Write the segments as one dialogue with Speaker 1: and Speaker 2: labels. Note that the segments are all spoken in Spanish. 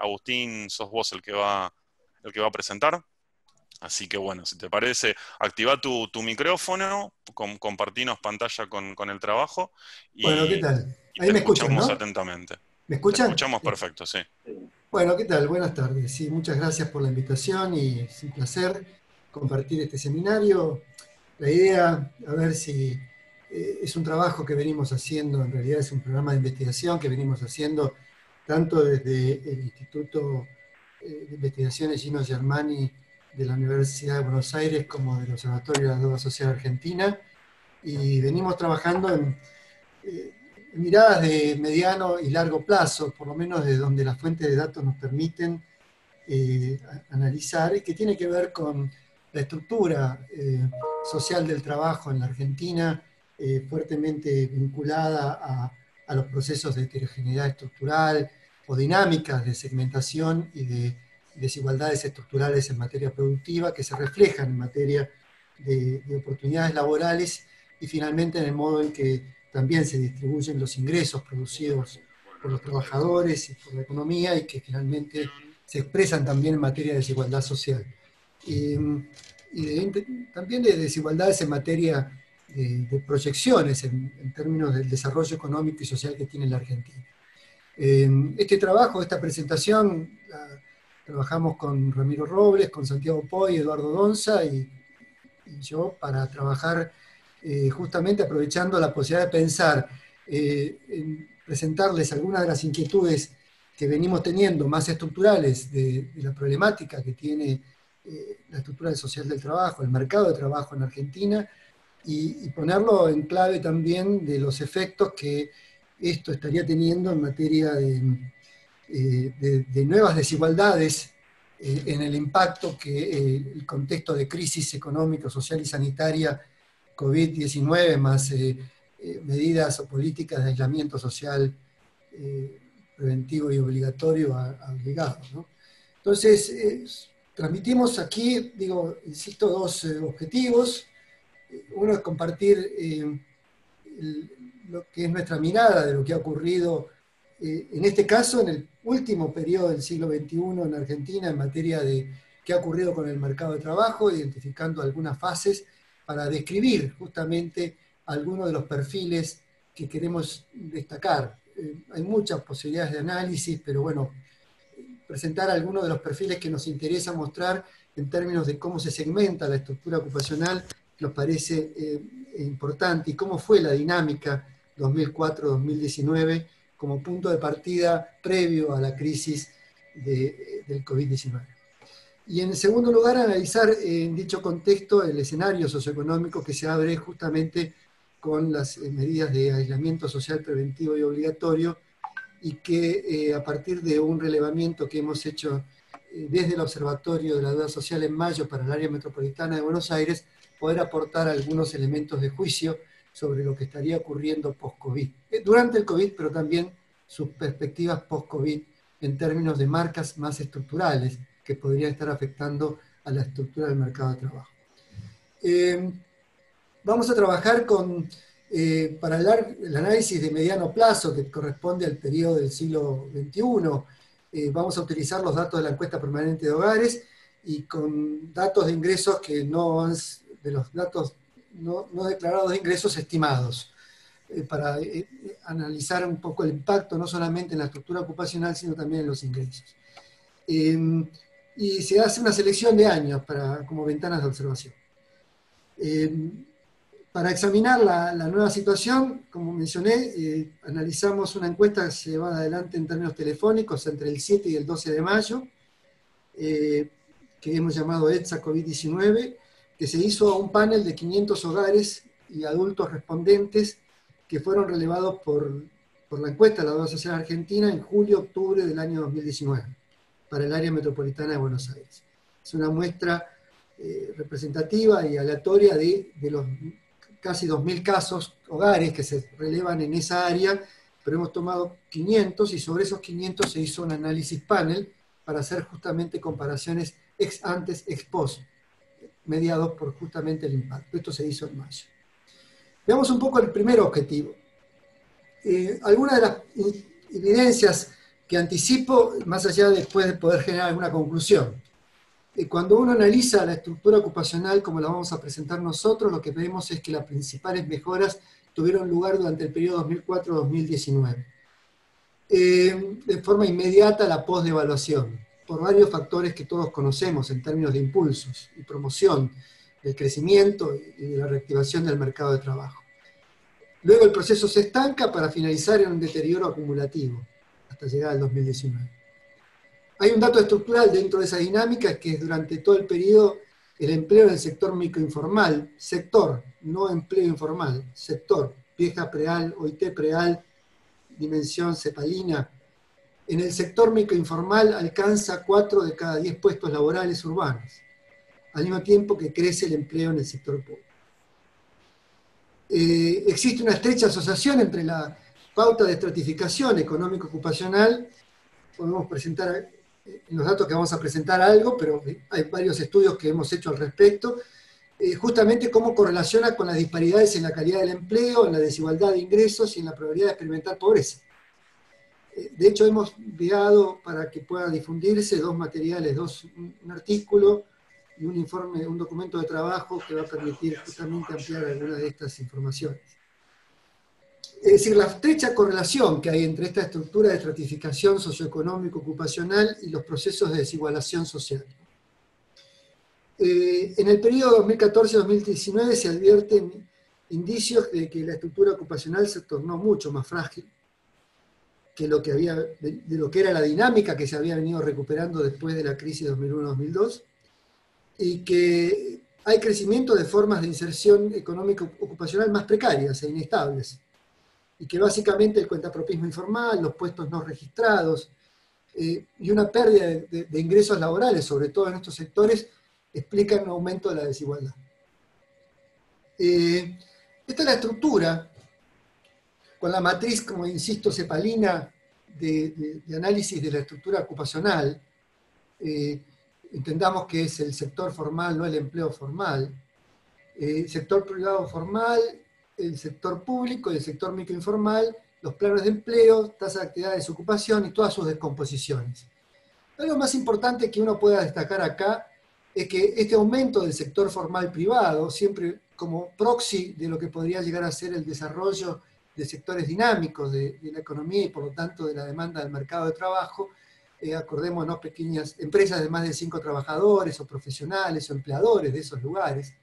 Speaker 1: Agustín, sos vos el que va a presentar. Así que bueno, si te parece, activa tu micrófono, compartinos pantalla con el trabajo
Speaker 2: Bueno, ¿qué
Speaker 1: y,
Speaker 2: tal?
Speaker 1: y
Speaker 2: Ahí
Speaker 1: te
Speaker 2: me escuchan,
Speaker 1: escuchamos
Speaker 2: ¿no?
Speaker 1: atentamente.
Speaker 2: ¿Me
Speaker 1: Te
Speaker 2: escuchan?
Speaker 1: escuchamos
Speaker 2: Bien.
Speaker 1: perfecto, sí.
Speaker 2: Bueno, ¿qué tal? Buenas tardes. Sí, muchas gracias por la invitación y es un placer compartir este seminario. La idea, a ver si es un trabajo que venimos haciendo, en realidad es un programa de investigación que venimos haciendo tanto desde el Instituto de Investigaciones Gino Germani de la Universidad de Buenos Aires como del Observatorio de la Deuda Social Argentina, y venimos trabajando en eh, miradas de mediano y largo plazo, por lo menos de donde las fuentes de datos nos permiten analizar, y que tiene que ver con la estructura social del trabajo en la Argentina, fuertemente vinculada a los procesos de heterogeneidad estructural o dinámicas de segmentación y de desigualdades estructurales en materia productiva que se reflejan en materia de oportunidades laborales y finalmente en el modo en que también se distribuyen los ingresos producidos por los trabajadores y por la economía, y que finalmente se expresan también en materia de desigualdad social. Y, también de desigualdades en materia de proyecciones en términos del desarrollo económico y social que tiene la Argentina. Este trabajo, esta presentación, trabajamos con Ramiro Robles, con Santiago Poy, Eduardo Donza y yo para trabajar justamente aprovechando la posibilidad de pensar en presentarles algunas de las inquietudes que venimos teniendo más estructurales de la problemática que tiene la estructura social del trabajo, el mercado de trabajo en Argentina, y ponerlo en clave también de los efectos que esto estaría teniendo en materia de nuevas desigualdades en el impacto que el contexto de crisis económica, social y sanitaria COVID-19 más medidas o políticas de aislamiento social preventivo y obligatorio ha obligado, ¿no? Entonces, transmitimos aquí, digo, insisto, dos objetivos. Uno es compartir lo que es nuestra mirada de lo que ha ocurrido, en este caso, en el último periodo del siglo XXI en Argentina, en materia de qué ha ocurrido con el mercado de trabajo, identificando algunas fases para describir justamente algunos de los perfiles que queremos destacar. Hay muchas posibilidades de análisis, pero bueno, presentar algunos de los perfiles que nos interesa mostrar en términos de cómo se segmenta la estructura ocupacional nos parece importante, y cómo fue la dinámica 2004-2019 como punto de partida previo a la crisis del COVID-19. Y en segundo lugar, analizar en dicho contexto el escenario socioeconómico que se abre justamente con las medidas de aislamiento social preventivo y obligatorio, y que a partir de un relevamiento que hemos hecho desde el Observatorio de la Deuda Social en mayo para el área metropolitana de Buenos Aires, poder aportar algunos elementos de juicio sobre lo que estaría ocurriendo post-COVID, durante el COVID, pero también sus perspectivas post-COVID en términos de marcas más estructurales que podrían estar afectando a la estructura del mercado de trabajo. Vamos a trabajar para el análisis de mediano plazo, que corresponde al periodo del siglo XXI. Vamos a utilizar los datos de la encuesta permanente de hogares y con datos de ingresos que no han, de los datos no declarados de ingresos estimados, para analizar un poco el impacto no solamente en la estructura ocupacional, sino también en los ingresos. Y se hace una selección de años como ventanas de observación. Para examinar la nueva situación, como mencioné, analizamos una encuesta llevada adelante en términos telefónicos entre el 7 y el 12 de mayo, que hemos llamado ETSA COVID-19, que se hizo a un panel de 500 hogares y adultos respondentes que fueron relevados por la encuesta de la Deuda Social Argentina en julio-octubre del año 2019 para el área metropolitana de Buenos Aires. Es una muestra representativa y aleatoria de los casi 2.000 casos, hogares que se relevan en esa área, pero hemos tomado 500 y sobre esos 500 se hizo un análisis panel para hacer justamente comparaciones ex antes, ex post, mediados por justamente el impacto. Esto se hizo en mayo. Veamos un poco el primer objetivo. Algunas de las evidencias que anticipo, más allá después de poder generar alguna conclusión. Cuando uno analiza la estructura ocupacional como la vamos a presentar nosotros, lo que vemos es que las principales mejoras tuvieron lugar durante el periodo 2004-2019. De forma inmediata la posdevaluación, por varios factores que todos conocemos en términos de impulsos y promoción del crecimiento y de la reactivación del mercado de trabajo. Luego el proceso se estanca para finalizar en un deterioro acumulativo, hasta llegar al 2019. Hay un dato estructural dentro de esa dinámica, que es durante todo el periodo el empleo en el sector microinformal, sector, no empleo informal, sector, vieja preal, OIT preal, dimensión cepalina, en el sector microinformal alcanza 4 de cada 10 puestos laborales urbanos, al mismo tiempo que crece el empleo en el sector público. Existe una estrecha asociación entre la pauta de estratificación económico-ocupacional, podemos presentar en los datos que vamos a presentar algo, pero hay varios estudios que hemos hecho al respecto, justamente cómo correlaciona con las disparidades en la calidad del empleo, en la desigualdad de ingresos y en la probabilidad de experimentar pobreza. De hecho, hemos enviado para que pueda difundirse dos materiales, un artículo y un informe, un documento de trabajo que va a permitir justamente ampliar algunas de estas informaciones. Es decir, la estrecha correlación que hay entre esta estructura de estratificación socioeconómico-ocupacional y los procesos de desigualación social. En el periodo 2014-2019 se advierten indicios de que la estructura ocupacional se tornó mucho más frágil que lo que de lo que era la dinámica que se había venido recuperando después de la crisis 2001-2002, y que hay crecimiento de formas de inserción económico-ocupacional más precarias e inestables, y que básicamente el cuentapropismo informal, los puestos no registrados, y una pérdida de ingresos laborales, sobre todo en estos sectores, explican un aumento de la desigualdad. Esta es la estructura, con la matriz, como insisto, cepalina de análisis de la estructura ocupacional. Entendamos que es el sector formal, no el empleo formal. Sector privado formal, el sector público y el sector microinformal, los planos de empleo, tasa de actividad de desocupación y todas sus descomposiciones. Lo más importante que uno pueda destacar acá es que este aumento del sector formal privado, siempre como proxy de lo que podría llegar a ser el desarrollo de sectores dinámicos de la economía y por lo tanto de la demanda del mercado de trabajo, acordémonos, pequeñas empresas de más de 5 trabajadores o profesionales o empleadores de esos lugares,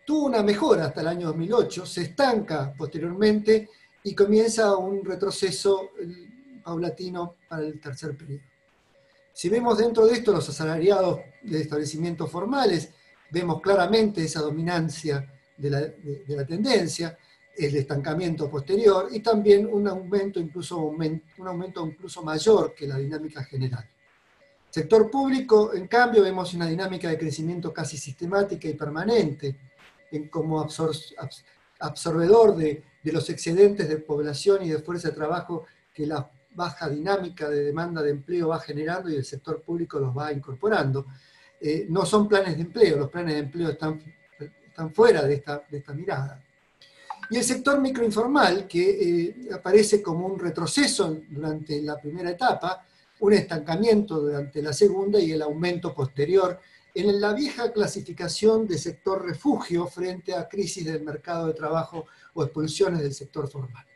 Speaker 2: tuvo una mejora hasta el año 2008, se estanca posteriormente y comienza un retroceso paulatino para el tercer periodo. Si vemos dentro de esto los asalariados de establecimientos formales, vemos claramente esa dominancia de la tendencia, el estancamiento posterior y también un aumento incluso mayor que la dinámica general. Sector público, en cambio, vemos una dinámica de crecimiento casi sistemática y permanente, como absorbedor de los excedentes de población y de fuerza de trabajo que la baja dinámica de demanda de empleo va generando y el sector público los va incorporando. No son planes de empleo, los planes de empleo están fuera de esta mirada. Y el sector microinformal, que aparece como un retroceso durante la primera etapa, un estancamiento durante la segunda y el aumento posterior en la vieja clasificación de sector refugio frente a crisis del mercado de trabajo o expulsiones del sector formal.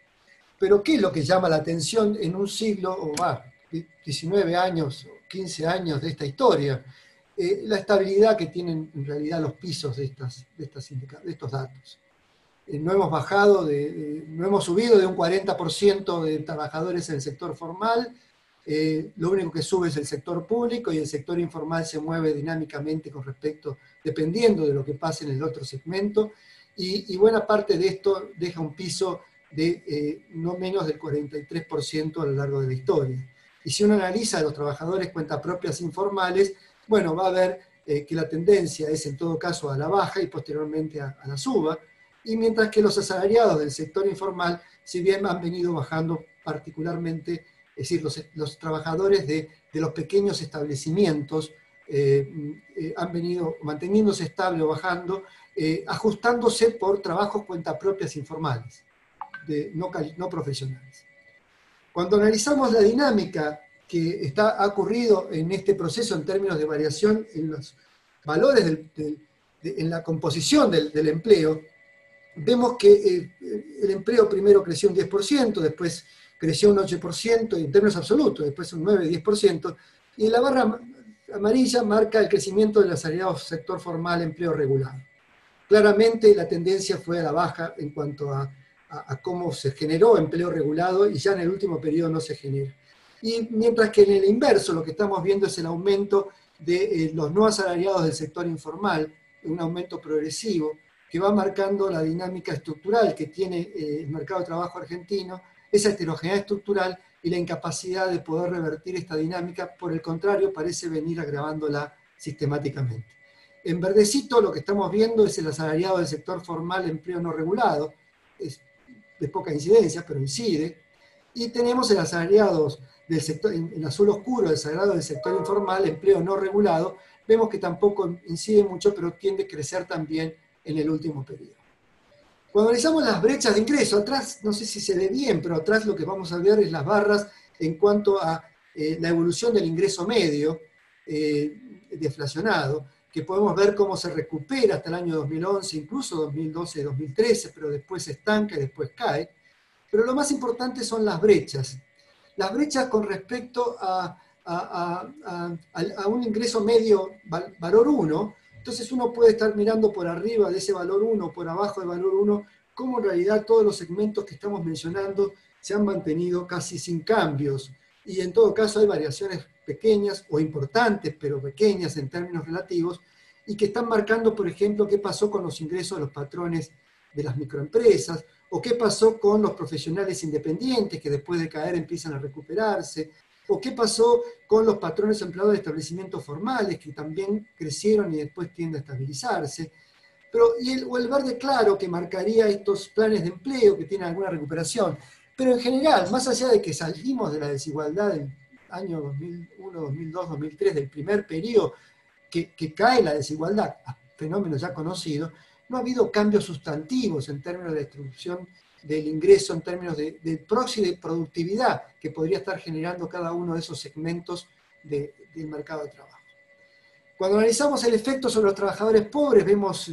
Speaker 2: Pero ¿qué es lo que llama la atención en un siglo, o 19 años o 15 años de esta historia? La estabilidad que tienen en realidad los pisos de estos datos. No hemos bajado, no hemos subido de un 40% de trabajadores en el sector formal, lo único que sube es el sector público y el sector informal se mueve dinámicamente dependiendo de lo que pase en el otro segmento, y buena parte de esto deja un piso de no menos del 43% a lo largo de la historia. Y si uno analiza a los trabajadores cuentapropias informales, bueno, va a ver que la tendencia es en todo caso a la baja y posteriormente a la suba, y mientras que los asalariados del sector informal, si bien han venido bajando particularmente, es decir, los trabajadores de los pequeños establecimientos han venido manteniéndose estable o bajando, ajustándose por trabajos cuentapropias informales, no profesionales. Cuando analizamos la dinámica que ha ocurrido en este proceso en términos de variación en los valores, en la composición del empleo, vemos que el empleo primero creció un 10%, después creció un 8% en términos absolutos, después un 9-10%, y la barra amarilla marca el crecimiento del asalariado sector formal, empleo regulado. Claramente la tendencia fue a la baja en cuanto a cómo se generó empleo regulado, y ya en el último periodo no se genera. Y mientras que en el inverso lo que estamos viendo es el aumento de los no asalariados del sector informal, un aumento progresivo, que va marcando la dinámica estructural que tiene el mercado de trabajo argentino, esa heterogeneidad estructural y la incapacidad de poder revertir esta dinámica. Por el contrario, parece venir agravándola sistemáticamente. En verdecito lo que estamos viendo es el asalariado del sector formal, empleo no regulado, es de poca incidencia, pero incide, y tenemos el asalariado del sector, en azul oscuro, el asalariado del sector informal, empleo no regulado, vemos que tampoco incide mucho, pero tiende a crecer también en el último periodo. Cuando analizamos las brechas de ingreso, atrás, no sé si se ve bien, pero atrás lo que vamos a ver es las barras en cuanto a la evolución del ingreso medio deflacionado, que podemos ver cómo se recupera hasta el año 2011, incluso 2012, 2013, pero después se estanca y después cae. Pero lo más importante son las brechas. Las brechas con respecto a un ingreso medio valor 1, entonces uno puede estar mirando por arriba de ese valor 1, por abajo del valor 1, cómo en realidad todos los segmentos que estamos mencionando se han mantenido casi sin cambios. Y en todo caso hay variaciones pequeñas o importantes, pero pequeñas en términos relativos, y que están marcando, por ejemplo, qué pasó con los ingresos de los patrones de las microempresas, o qué pasó con los profesionales independientes que después de caer empiezan a recuperarse, o qué pasó con los patrones empleados de establecimientos formales que también crecieron y después tienden a estabilizarse. O el verde claro que marcaría estos planes de empleo que tienen alguna recuperación. Pero en general, más allá de que salimos de la desigualdad del año 2001, 2002, 2003, del primer periodo que cae la desigualdad, fenómeno ya conocido, no ha habido cambios sustantivos en términos de distribución del ingreso, en términos de proxy de productividad que podría estar generando cada uno de esos segmentos del mercado de trabajo. Cuando analizamos el efecto sobre los trabajadores pobres, vemos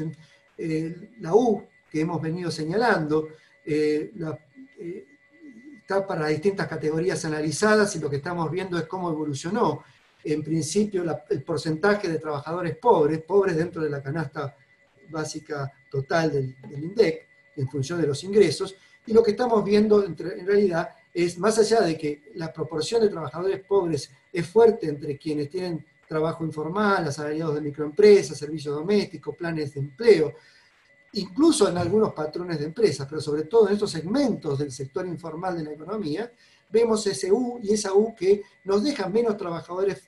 Speaker 2: la U que hemos venido señalando, está para distintas categorías analizadas, y lo que estamos viendo es cómo evolucionó. En principio, el porcentaje de trabajadores pobres dentro de la canasta básica total del INDEC, en función de los ingresos, y lo que estamos viendo en realidad es, más allá de que la proporción de trabajadores pobres es fuerte entre quienes tienen trabajo informal, asalariados de microempresas, servicios domésticos, planes de empleo, incluso en algunos patrones de empresas, pero sobre todo en estos segmentos del sector informal de la economía, vemos ese U y esa U que nos dejan menos trabajadores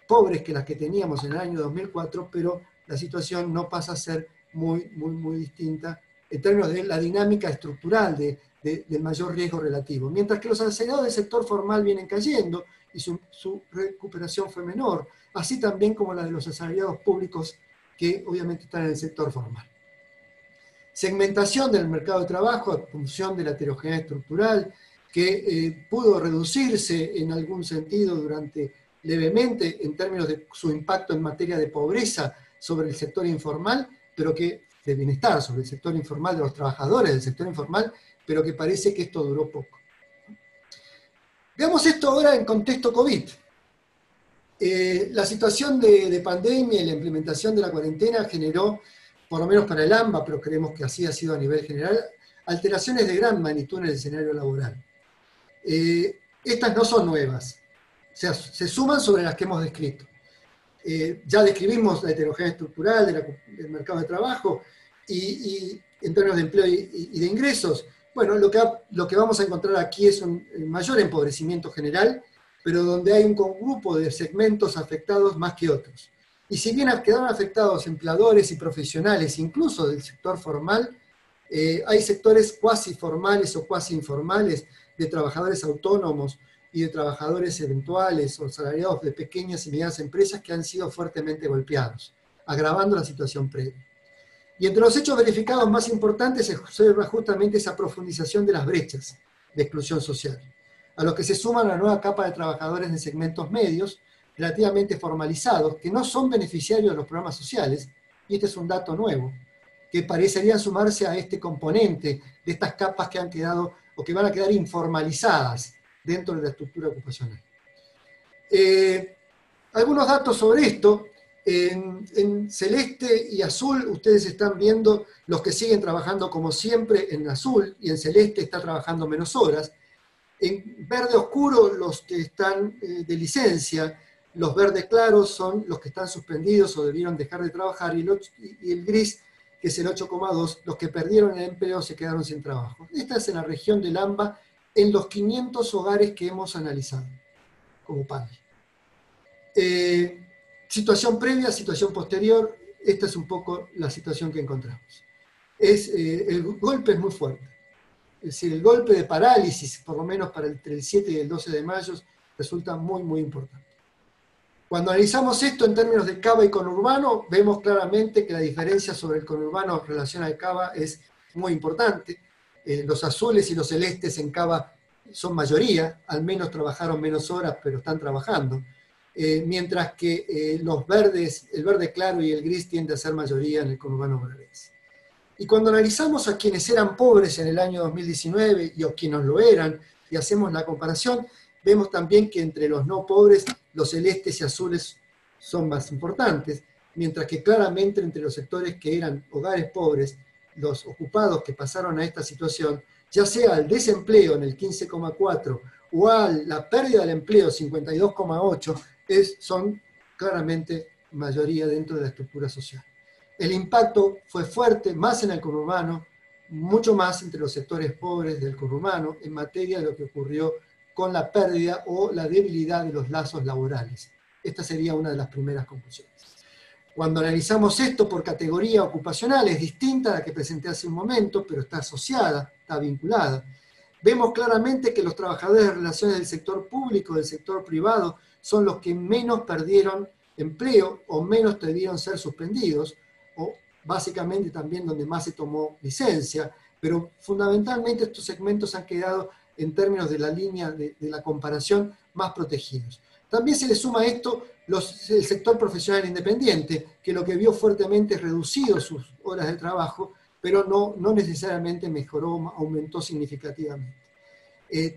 Speaker 2: pobres que las que teníamos en el año 2004, pero la situación no pasa a ser muy distinta en términos de la dinámica estructural del mayor riesgo relativo. Mientras que los asalariados del sector formal vienen cayendo y su recuperación fue menor, así también como la de los asalariados públicos que obviamente están en el sector formal. Segmentación del mercado de trabajo en función de la heterogeneidad estructural, que pudo reducirse en algún sentido levemente en términos de su impacto en materia de pobreza sobre el sector informal, pero que de bienestar sobre el sector informal, de los trabajadores del sector informal, pero que parece que esto duró poco. Veamos esto ahora en contexto COVID. La situación de pandemia y la implementación de la cuarentena generó, por lo menos para el AMBA, pero creemos que así ha sido a nivel general, alteraciones de gran magnitud en el escenario laboral. Estas no son nuevas, o sea, se suman sobre las que hemos descrito. Ya describimos la heterogeneidad estructural del mercado de trabajo y en términos de empleo y de ingresos. Bueno, lo que vamos a encontrar aquí es un mayor empobrecimiento general, pero donde hay un grupo de segmentos afectados más que otros. Y si bien quedaron afectados empleadores y profesionales, incluso del sector formal, hay sectores cuasi formales o cuasi informales de trabajadores autónomos y de trabajadores eventuales o asalariados de pequeñas y medianas empresas que han sido fuertemente golpeados, agravando la situación previa. Y entre los hechos verificados más importantes se observa justamente esa profundización de las brechas de exclusión social. a los que se suman una nueva capa de trabajadores de segmentos medios, relativamente formalizados, que no son beneficiarios de los programas sociales, y este es un dato nuevo, que parecerían sumarse a este componente de estas capas que han quedado o que van a quedar informalizadas dentro de la estructura ocupacional. Algunos datos sobre esto. En celeste y azul ustedes están viendo los que siguen trabajando como siempre en azul, y en celeste está trabajando menos horas. En verde oscuro los que están de licencia, los verdes claros son los que están suspendidos o debieron dejar de trabajar, y el gris, que es el 8,2, los que perdieron el empleo se quedaron sin trabajo. Esta es en la región del AMBA, en los 500 hogares que hemos analizado como panel. Situación previa, situación posterior, esta es un poco la situación que encontramos. El golpe es muy fuerte. Es decir, el golpe de parálisis, por lo menos para entre el 7 y el 12 de mayo, resulta muy, muy importante. Cuando analizamos esto en términos de Cava y conurbano, vemos claramente que la diferencia sobre el conurbano en relación al Cava es muy importante. Los azules y los celestes en Cava son mayoría, al menos trabajaron menos horas, pero están trabajando. Mientras que los verdes, el verde claro y el gris tienden a ser mayoría en el conurbano bonaerense. Y cuando analizamos a quienes eran pobres en el año 2019 y a quienes lo eran, y hacemos la comparación, vemos también que entre los no pobres, los celestes y azules son más importantes, mientras que claramente entre los sectores que eran hogares pobres, los ocupados que pasaron a esta situación, ya sea al desempleo en el 15,4 o a la pérdida del empleo 52,8, son claramente mayoría dentro de la estructura social. El impacto fue fuerte, más en el conurbano, mucho más entre los sectores pobres del conurbano, en materia de lo que ocurrió con la pérdida o la debilidad de los lazos laborales. Esta sería una de las primeras conclusiones. Cuando analizamos esto por categoría ocupacional, es distinta a la que presenté hace un momento, pero está asociada, está vinculada. Vemos claramente que los trabajadores de relaciones del sector público, del sector privado, son los que menos perdieron empleo o menos debieron ser suspendidos, o básicamente también donde más se tomó licencia, pero fundamentalmente estos segmentos han quedado en términos de la línea de la comparación más protegidos. También se le suma a esto el sector profesional independiente, que lo que vio fuertemente reducido sus horas de trabajo, pero no necesariamente mejoró, aumentó significativamente.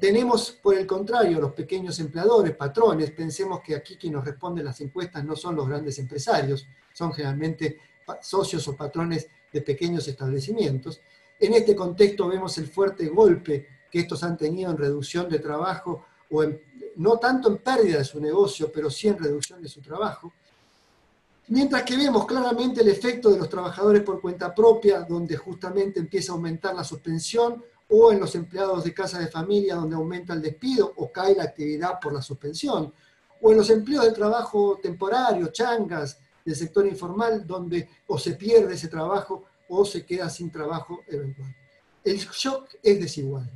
Speaker 2: Tenemos, por el contrario, los pequeños empleadores, patrones. Pensemos que aquí quien nos responde las encuestas no son los grandes empresarios, son generalmente socios o patrones de pequeños establecimientos. En este contexto vemos el fuerte golpe que estos han tenido en reducción de trabajo, o no tanto en pérdida de su negocio, pero sí en reducción de su trabajo. Mientras que vemos claramente el efecto de los trabajadores por cuenta propia, donde justamente empieza a aumentar la suspensión, o en los empleados de casa de familia, donde aumenta el despido o cae la actividad por la suspensión, o en los empleos de trabajo temporario, changas, del sector informal, donde o se pierde ese trabajo o se queda sin trabajo eventual. El shock es desigual,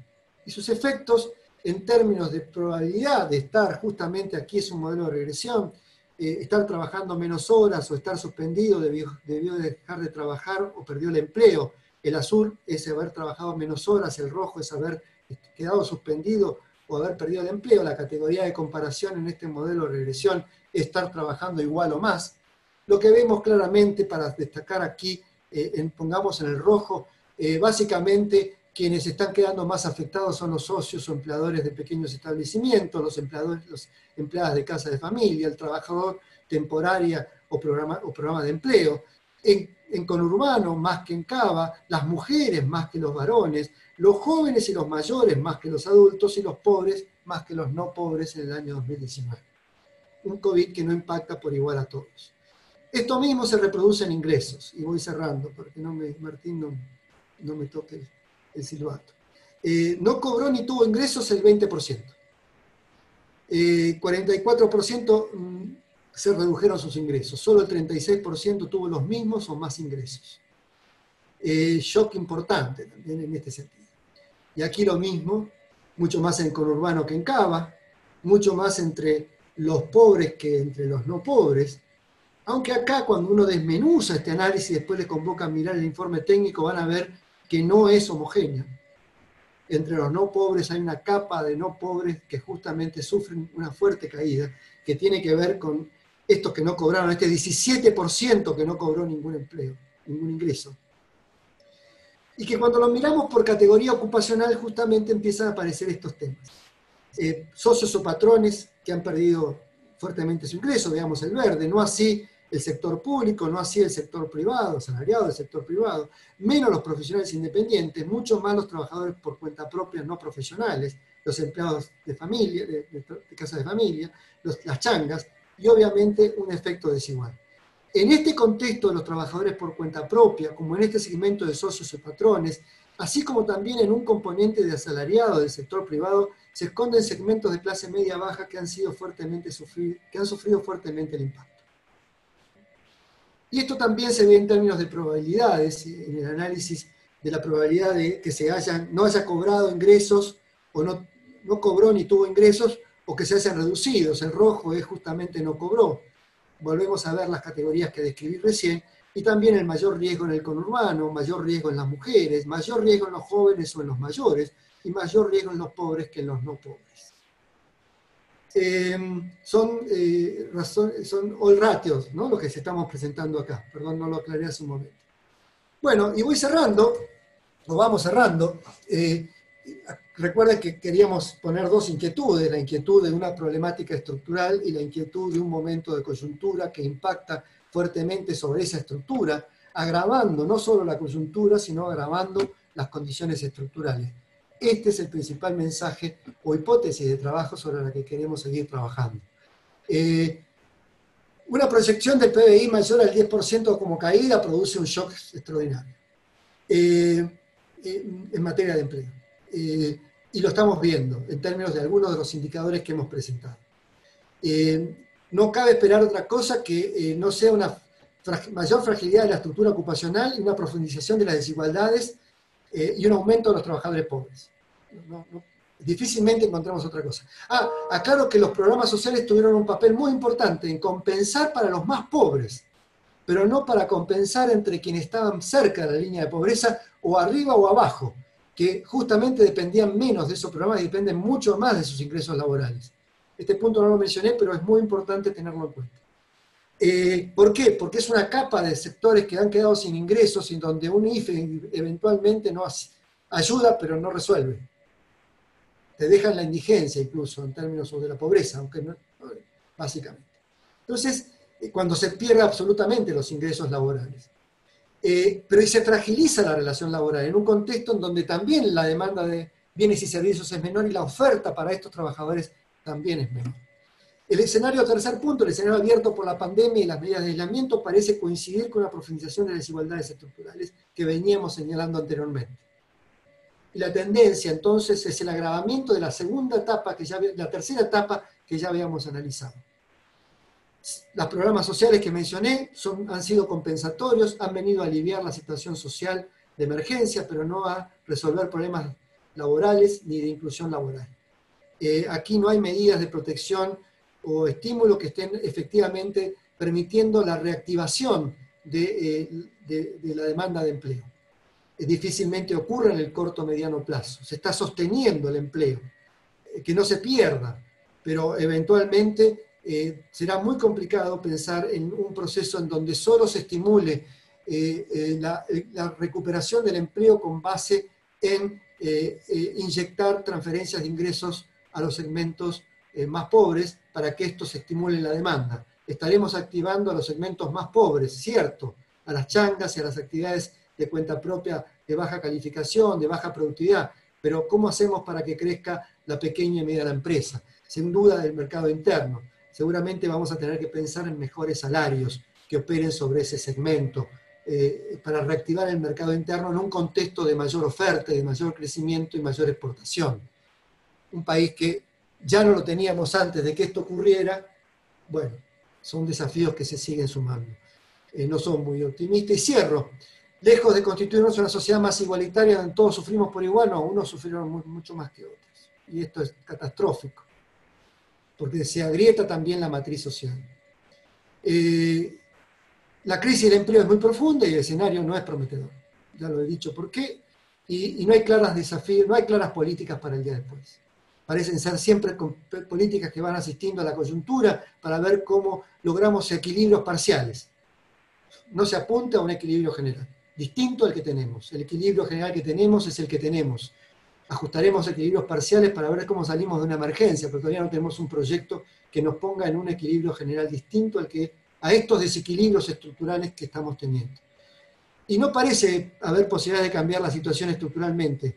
Speaker 2: y sus efectos en términos de probabilidad de estar, justamente aquí es un modelo de regresión, estar trabajando menos horas o estar suspendido, debió dejar de trabajar o perdió el empleo. El azul es haber trabajado menos horas, el rojo es haber quedado suspendido o haber perdido el empleo. La categoría de comparación en este modelo de regresión es estar trabajando igual o más. Lo que vemos claramente, para destacar aquí, pongamos en el rojo, básicamente quienes están quedando más afectados son los socios o empleadores de pequeños establecimientos, los empleadas de casa de familia, el trabajador temporaria o programa de empleo. En conurbano, más que en Cava, las mujeres más que los varones, los jóvenes y los mayores más que los adultos, y los pobres más que los no pobres en el año 2019. Un COVID que no impacta por igual a todos. Esto mismo se reproduce en ingresos, y voy cerrando, porque Martín no me toque el silbato. No cobró ni tuvo ingresos el 20%. 44% se redujeron sus ingresos. Solo el 36% tuvo los mismos o más ingresos. Shock importante también en este sentido. Y aquí lo mismo, mucho más en conurbano que en Cava, mucho más entre los pobres que entre los no pobres. Aunque acá, cuando uno desmenuza este análisis y después les convoca a mirar el informe técnico, van a ver que no es homogéneo. entre los no pobres hay una capa de no pobres que justamente sufren una fuerte caída, que tiene que ver con estos que no cobraron, este 17% que no cobró ningún empleo, ningún ingreso. Y que cuando lo miramos por categoría ocupacional justamente empiezan a aparecer estos temas. Socios o patrones que han perdido fuertemente su ingreso, veamos el verde, no así el sector público, no así el sector privado, asalariado del sector privado, menos los profesionales independientes, mucho más los trabajadores por cuenta propia no profesionales, los empleados de familia, de casas de familia, las changas, y obviamente un efecto desigual. En este contexto de los trabajadores por cuenta propia, como en este segmento de socios y patrones, así como también en un componente de asalariado del sector privado, se esconden segmentos de clase media baja que han sufrido fuertemente el impacto. Y esto también se ve en términos de probabilidades, en el análisis de la probabilidad de que no haya cobrado ingresos, o no cobró ni tuvo ingresos, o que se hayan reducido. El rojo es justamente no cobró. Volvemos a ver las categorías que describí recién, y también el mayor riesgo en el conurbano, mayor riesgo en las mujeres, mayor riesgo en los jóvenes o en los mayores, y mayor riesgo en los pobres que en los no pobres. Son all ratios, ¿no? Lo que estamos presentando acá. Perdón, no lo aclaré hace un momento. Bueno, y voy cerrando, o vamos cerrando. Recuerden que queríamos poner dos inquietudes, la inquietud de una problemática estructural y la inquietud de un momento de coyuntura que impacta fuertemente sobre esa estructura, agravando no solo la coyuntura, sino agravando las condiciones estructurales. Este es el principal mensaje o hipótesis de trabajo sobre la que queremos seguir trabajando. Una proyección del PBI mayor al 10% como caída produce un shock extraordinario en materia de empleo. Y lo estamos viendo en términos de algunos de los indicadores que hemos presentado. No cabe esperar otra cosa que no sea una mayor fragilidad de la estructura ocupacional y una profundización de las desigualdades y un aumento de los trabajadores pobres. Difícilmente encontramos otra cosa. Aclaro que los programas sociales tuvieron un papel muy importante en compensar para los más pobres, pero no para compensar entre quienes estaban cerca de la línea de pobreza o arriba o abajo, que justamente dependían menos de esos programas y dependen mucho más de sus ingresos laborales. Este punto no lo mencioné, pero es muy importante tenerlo en cuenta. ¿Por qué? Porque es una capa de sectores que han quedado sin ingresos y donde un IFE eventualmente no ayuda, pero no resuelve. Te dejan la indigencia incluso en términos de la pobreza, aunque no, básicamente. Entonces, cuando se pierde absolutamente los ingresos laborales. Pero se fragiliza la relación laboral en un contexto en donde también la demanda de bienes y servicios es menor y la oferta para estos trabajadores también es menor. El escenario, tercer punto, el escenario abierto por la pandemia y las medidas de aislamiento parece coincidir con la profundización de las desigualdades estructurales que veníamos señalando anteriormente. Y la tendencia entonces es el agravamiento de la tercera etapa que ya habíamos analizado. Los programas sociales que mencioné han sido compensatorios, han venido a aliviar la situación social de emergencia, pero no a resolver problemas laborales ni de inclusión laboral. Aquí no hay medidas de protección o estímulos que estén efectivamente permitiendo la reactivación de la demanda de empleo. Difícilmente ocurre en el corto o mediano plazo. Se está sosteniendo el empleo, que no se pierda, pero eventualmente será muy complicado pensar en un proceso en donde solo se estimule la recuperación del empleo con base en inyectar transferencias de ingresos a los segmentos más pobres para que estos estimulen la demanda. Estaremos activando a los segmentos más pobres, cierto, a las changas y a las actividades de cuenta propia de baja calificación, de baja productividad, pero ¿cómo hacemos para que crezca la pequeña y mediana empresa? Sin duda del mercado interno. Seguramente vamos a tener que pensar en mejores salarios que operen sobre ese segmento para reactivar el mercado interno en un contexto de mayor oferta, de mayor crecimiento y mayor exportación. Un país que ya no lo teníamos antes de que esto ocurriera, bueno, son desafíos que se siguen sumando. No son muy optimistas. Y cierro. Lejos de constituirnos una sociedad más igualitaria donde todos sufrimos por igual, no, unos sufrieron mucho más que otros. Y esto es catastrófico, porque se agrieta también la matriz social. La crisis del empleo es muy profunda y el escenario no es prometedor. Ya lo he dicho. ¿Por qué? y no hay claros desafíos, no hay claras políticas para el día después. Parecen ser siempre políticas que van asistiendo a la coyuntura para ver cómo logramos equilibrios parciales. No se apunta a un equilibrio general, distinto al que tenemos. El equilibrio general que tenemos es el que tenemos. Ajustaremos equilibrios parciales para ver cómo salimos de una emergencia, pero todavía no tenemos un proyecto que nos ponga en un equilibrio general distinto a estos desequilibrios estructurales que estamos teniendo. Y no parece haber posibilidad de cambiar la situación estructuralmente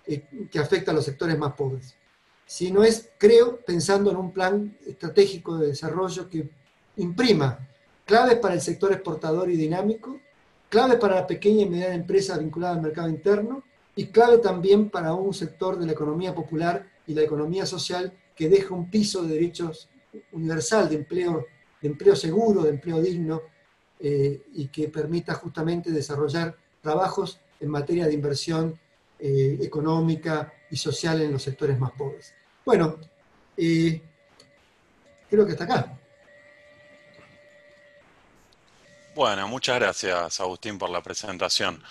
Speaker 2: que afecta a los sectores más pobres, sino es, creo, pensando en un plan estratégico de desarrollo que imprima claves para el sector exportador y dinámico, claves para la pequeña y mediana empresa vinculada al mercado interno, y clave también para un sector de la economía popular y la economía social que deje un piso de derechos universal, de empleo seguro, de empleo digno, y que permita justamente desarrollar trabajos en materia de inversión económica y social en los sectores más pobres. Bueno, creo que hasta acá.
Speaker 1: Bueno, muchas gracias, Agustín, por la presentación.